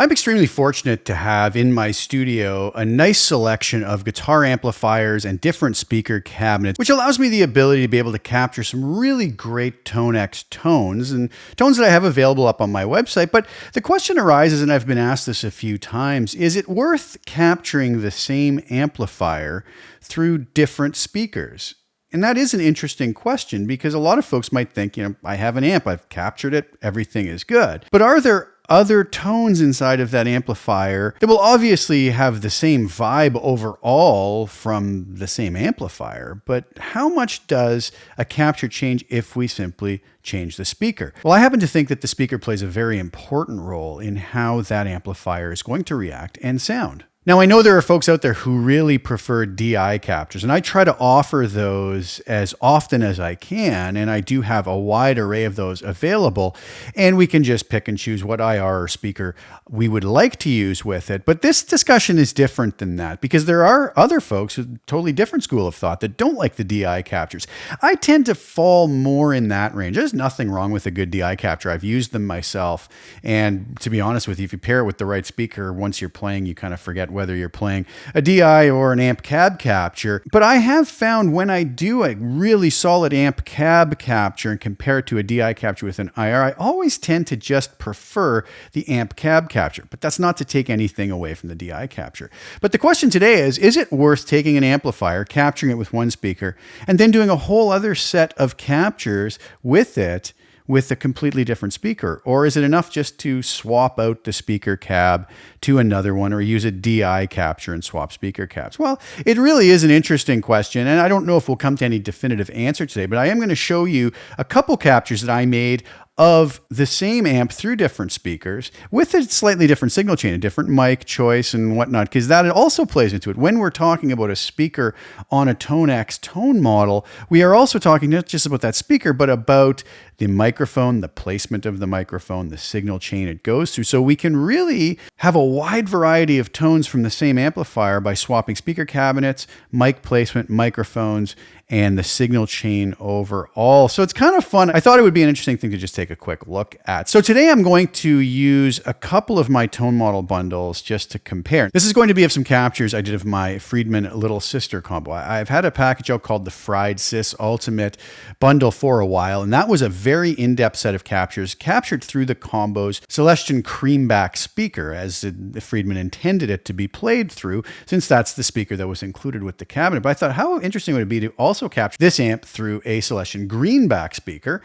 I'm extremely fortunate to have in my studio a nice selection of guitar amplifiers and different speaker cabinets, which allows me the ability to be able to capture some really great Tonex tones and tones that I have available up on my website. But the question arises, and I've been asked this a few times, is it worth capturing the same amplifier through different speakers? And that is an interesting question because a lot of folks might think, I have an amp, I've captured it, everything is good. But are there other tones inside of that amplifier that will obviously have the same vibe overall from the same amplifier, but how much does a capture change if we simply change the speaker? Well, I happen to think that the speaker plays a very important role in how that amplifier is going to react and sound. Now, I know there are folks out there who really prefer DI captures, and I try to offer those as often as I can, and I do have a wide array of those available, and we can just pick and choose what IR or speaker we would like to use with it. But this discussion is different than that because there are other folks with a totally different school of thought that don't like the DI captures. I tend to fall more in that range. There's nothing wrong with a good DI capture. I've used them myself, and to be honest with you, if you pair it with the right speaker, once you're playing, you kind of forget whether you're playing a DI or an amp cab capture. But I have found when I do a really solid amp cab capture and compare it to a DI capture with an IR, I always tend to just prefer the amp cab capture. But that's not to take anything away from the DI capture. But the question today is it worth taking an amplifier, capturing it with one speaker, and then doing a whole other set of captures with it with a completely different speaker? Or is it enough just to swap out the speaker cab to another one or use a DI capture and swap speaker cabs? Well, it really is an interesting question, and I don't know if we'll come to any definitive answer today, but I am going to show you a couple captures that I made of the same amp through different speakers with a slightly different signal chain, a different mic choice and whatnot, because that also plays into it. When we're talking about a speaker on a Tonex tone model, we are also talking not just about that speaker, but about the microphone, the placement of the microphone, the signal chain it goes through. So we can really have a wide variety of tones from the same amplifier by swapping speaker cabinets, mic placement, microphones, and the signal chain overall. So it's kind of fun. I thought it would be an interesting thing to just take a quick look at. So today I'm going to use a couple of my tone model bundles just to compare. This is going to be of some captures I did of my Friedman little sister combo. I've had a package out called the Fried Sis Ultimate bundle for a while, and that was a very in-depth set of captures captured through the combo's Celestion Creamback speaker, as the Friedman intended it to be played through, since that's the speaker that was included with the cabinet. But I thought, how interesting would it be to also capture this amp through a Celestion Greenback speaker?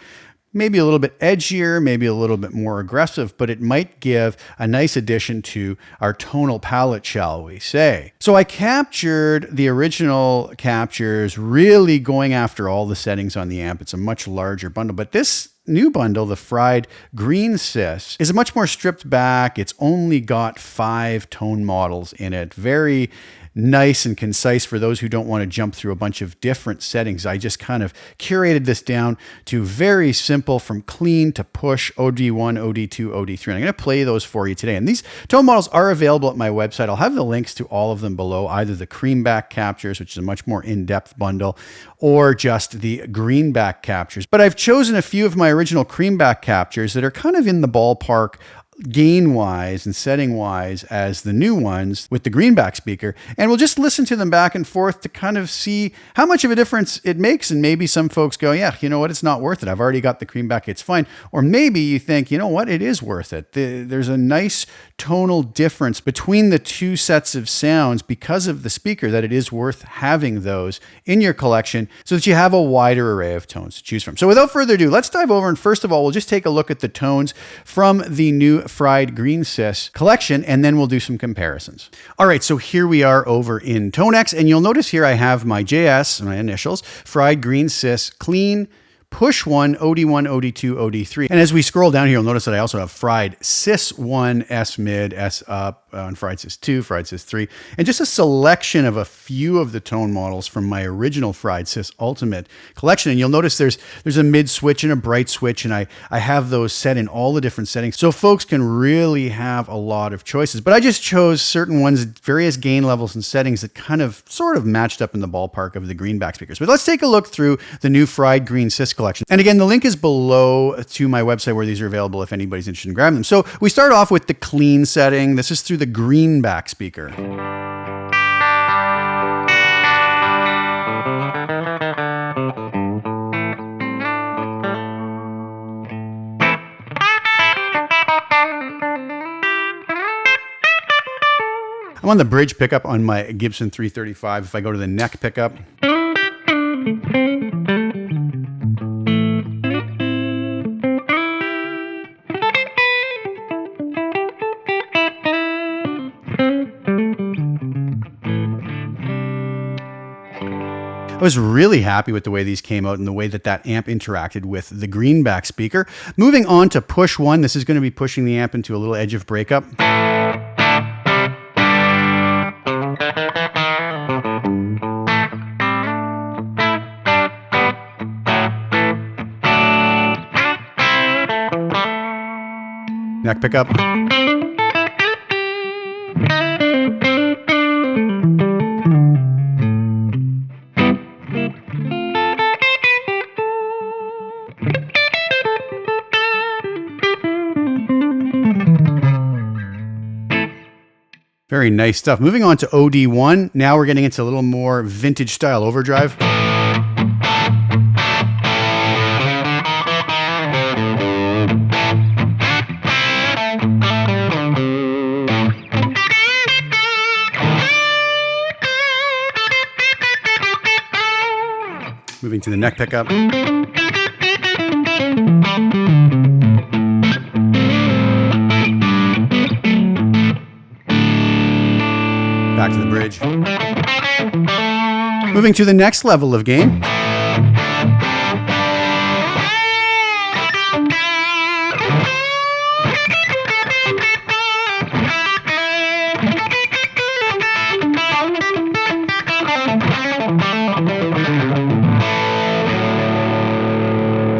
Maybe a little bit edgier, maybe a little bit more aggressive, but it might give a nice addition to our tonal palette, shall we say. So I captured the original captures, really going after all the settings on the amp. It's a much larger bundle, but this new bundle, the Fried Green Sis, is much more stripped back. It's only got 5 tone models in it. Very nice and concise for those who don't want to jump through a bunch of different settings. I just kind of curated this down to very simple, from clean to push, OD1, OD2, OD3. And I'm going to play those for you today. And these tone models are available at my website. I'll have the links to all of them below, either the Creamback captures, which is a much more in-depth bundle, or just the Greenback captures. But I've chosen a few of my original Creamback captures that are kind of in the ballpark gain-wise and setting-wise as the new ones with the Greenback speaker, and we'll just listen to them back and forth to kind of see how much of a difference it makes. And maybe some folks go, yeah, you know what, it's not worth it. I've already got the Creamback, it's fine. Or maybe you think, you know what, it is worth it. There's a nice tonal difference between the two sets of sounds because of the speaker, that it is worth having those in your collection so that you have a wider array of tones to choose from. So without further ado, let's dive over, and first of all, we'll just take a look at the tones from the new Fried Green Sis collection, and then we'll do some comparisons. All right, so here we are over in Tonex, and you'll notice here I have my JS, my initials, Fried Green Sis Clean, Push 1, OD1, OD2, OD3. And as we scroll down here, you'll notice that I also have Fried Sis 1, S mid, S up, and Fried Sis 2, Fried Sis 3, and just a selection of a few of the tone models from my original Fried Sis Ultimate collection. And you'll notice there's a mid switch and a bright switch, and I have those set in all the different settings, so folks can really have a lot of choices. But I just chose certain ones, various gain levels and settings that kind of sort of matched up in the ballpark of the Greenback speakers. But let's take a look through the new Fried Green Sis collection. And again, the link is below to my website where these are available if anybody's interested in grabbing them. So we start off with the clean setting. This is through the Greenback speaker. I'm on the bridge pickup on my Gibson 335. If I go to the neck pickup, I was really happy with the way these came out and the way that that amp interacted with the Greenback speaker. Moving on to push one, this is going to be pushing the amp into a little edge of breakup. Neck pickup. Very nice stuff. Moving on to OD1. Now we're getting into a little more vintage style overdrive. Moving to the neck pickup. Back to the bridge. Moving to the next level of gain.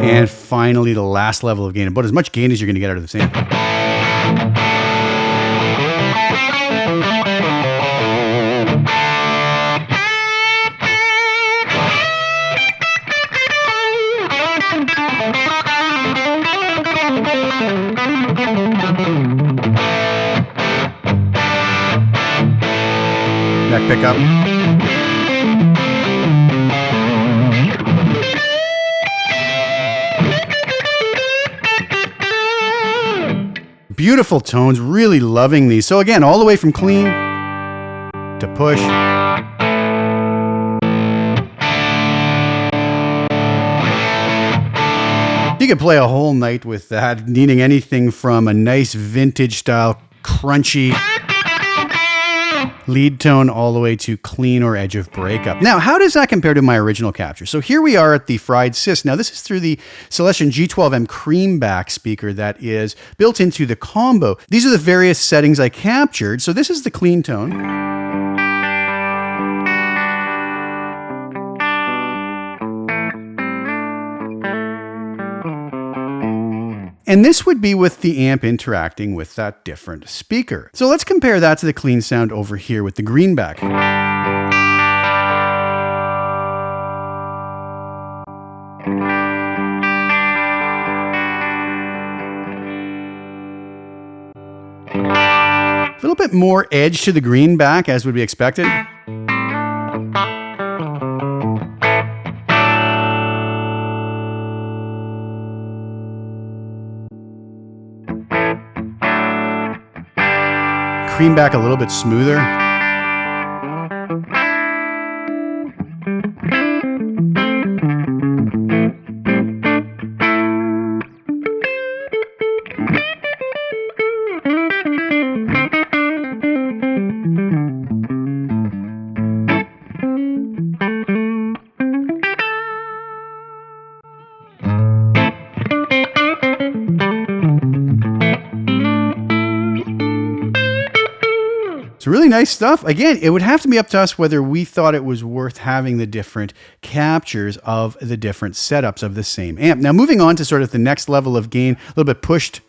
And finally, the last level of gain. About as much gain as you're going to get out of this amp. Neck pickup. Beautiful tones, really loving these. So again, all the way from clean to push. You could play a whole night with that, needing anything from a nice vintage style, crunchy lead tone all the way to clean or edge of breakup. Now, how does that compare to my original capture? So here we are at the Fried Sis. Now, this is through the Celestion G12M Creamback speaker that is built into the combo. These are the various settings I captured. So this is the clean tone. And this would be with the amp interacting with that different speaker. So let's compare that to the clean sound over here with the Greenback. A little bit more edge to the Greenback, as would be expected. Creamback a little bit smoother. So really nice stuff. Again, it would have to be up to us whether we thought it was worth having the different captures of the different setups of the same amp. Now moving on to sort of the next level of gain, a little bit pushed.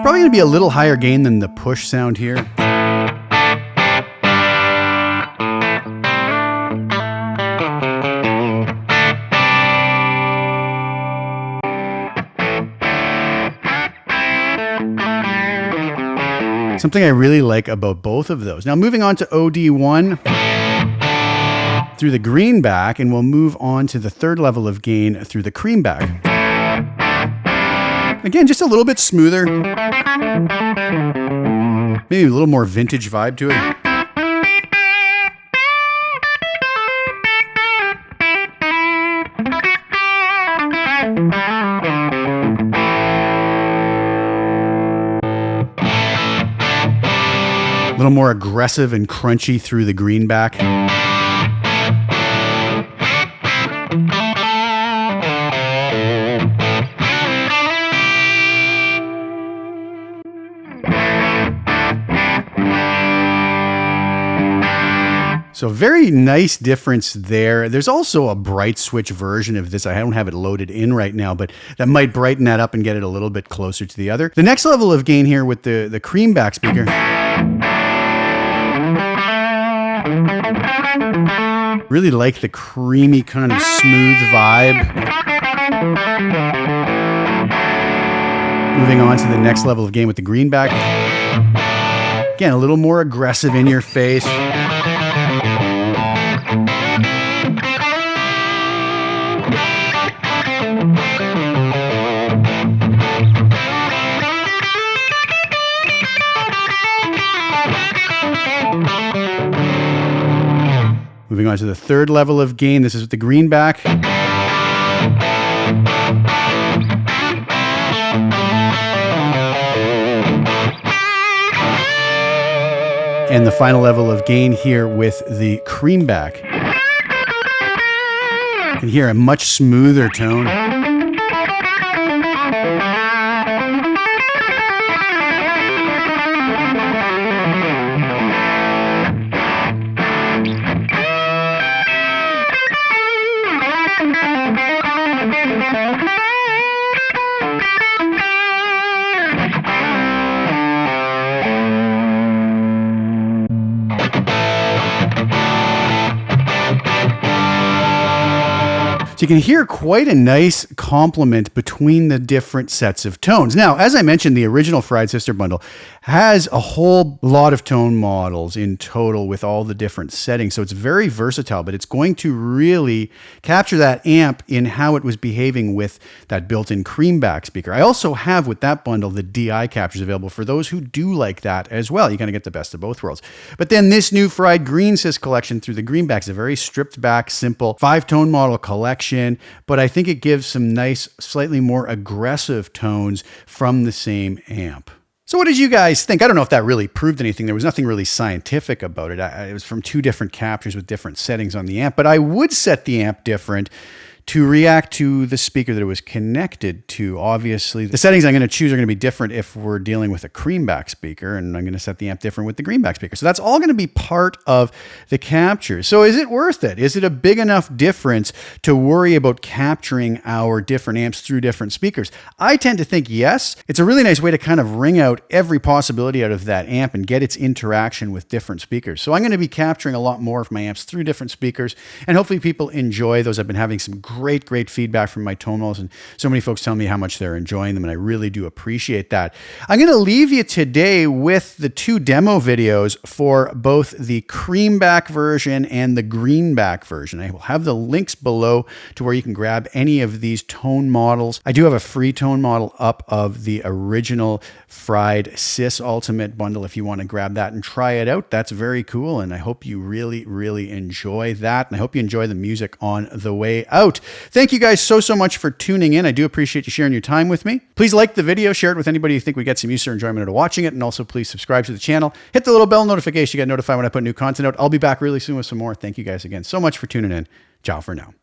Probably going to be a little higher gain than the push sound here. Something I really like about both of those. Now moving on to OD1 through the Greenback, and we'll move on to the third level of gain through the Creamback. Again, just a little bit smoother. Maybe a little more vintage vibe to it. A little more aggressive and crunchy through the Greenback. So very nice difference there. There's also a bright switch version of this. I don't have it loaded in right now, but that might brighten that up and get it a little bit closer to the other. The next level of gain here with the Creamback speaker. Really like the creamy kind of smooth vibe. Moving on to the next level of gain with the Greenback. Again, a little more aggressive in your face. Moving on to the third level of gain. This is with the Greenback. And the final level of gain here with the Creamback. You can hear a much smoother tone. So you can hear quite a nice complement between the different sets of tones. Now, as I mentioned, the original Fried Sister bundle has a whole lot of tone models in total with all the different settings. So it's very versatile, but it's going to really capture that amp in how it was behaving with that built-in Creamback speaker. I also have with that bundle the DI captures available for those who do like that as well. You kind of get the best of both worlds. But then this new Fried Green Sis collection through the Greenback is a very stripped back, simple 5-tone model collection. But I think it gives some nice, slightly more aggressive tones from the same amp. So what did you guys think? I don't know if that really proved anything. There was nothing really scientific about it. It was from 2 different captures with different settings on the amp, but I would set the amp different to react to the speaker that it was connected to. Obviously, the settings I'm going to choose are going to be different if we're dealing with a Creamback speaker, and I'm going to set the amp different with the Greenback speaker. So that's all going to be part of the capture. So is it worth it? Is it a big enough difference to worry about capturing our different amps through different speakers? I tend to think yes. It's a really nice way to kind of wring out every possibility out of that amp and get its interaction with different speakers. So I'm going to be capturing a lot more of my amps through different speakers, and hopefully people enjoy those. I've been having some great feedback from my tone models, and so many folks tell me how much they're enjoying them, and I really do appreciate that. I'm going to leave you today with the 2 demo videos for both the Creamback version and the Greenback version. I will have the links below to where you can grab any of these tone models. I do have a free tone model up of the original Fried Sis Ultimate bundle if you want to grab that and try it out. That's very cool, and I hope you really enjoy that, and I hope you enjoy the music on the way out. Thank you guys so much for tuning in. I do appreciate you sharing your time with me. Please like the video, share it with anybody you think would get some use or enjoyment out of watching it, and also please subscribe to the channel. Hit the little bell notification to get notified when I put new content out. I'll be back really soon with some more. Thank you guys again so much for tuning in. Ciao for now.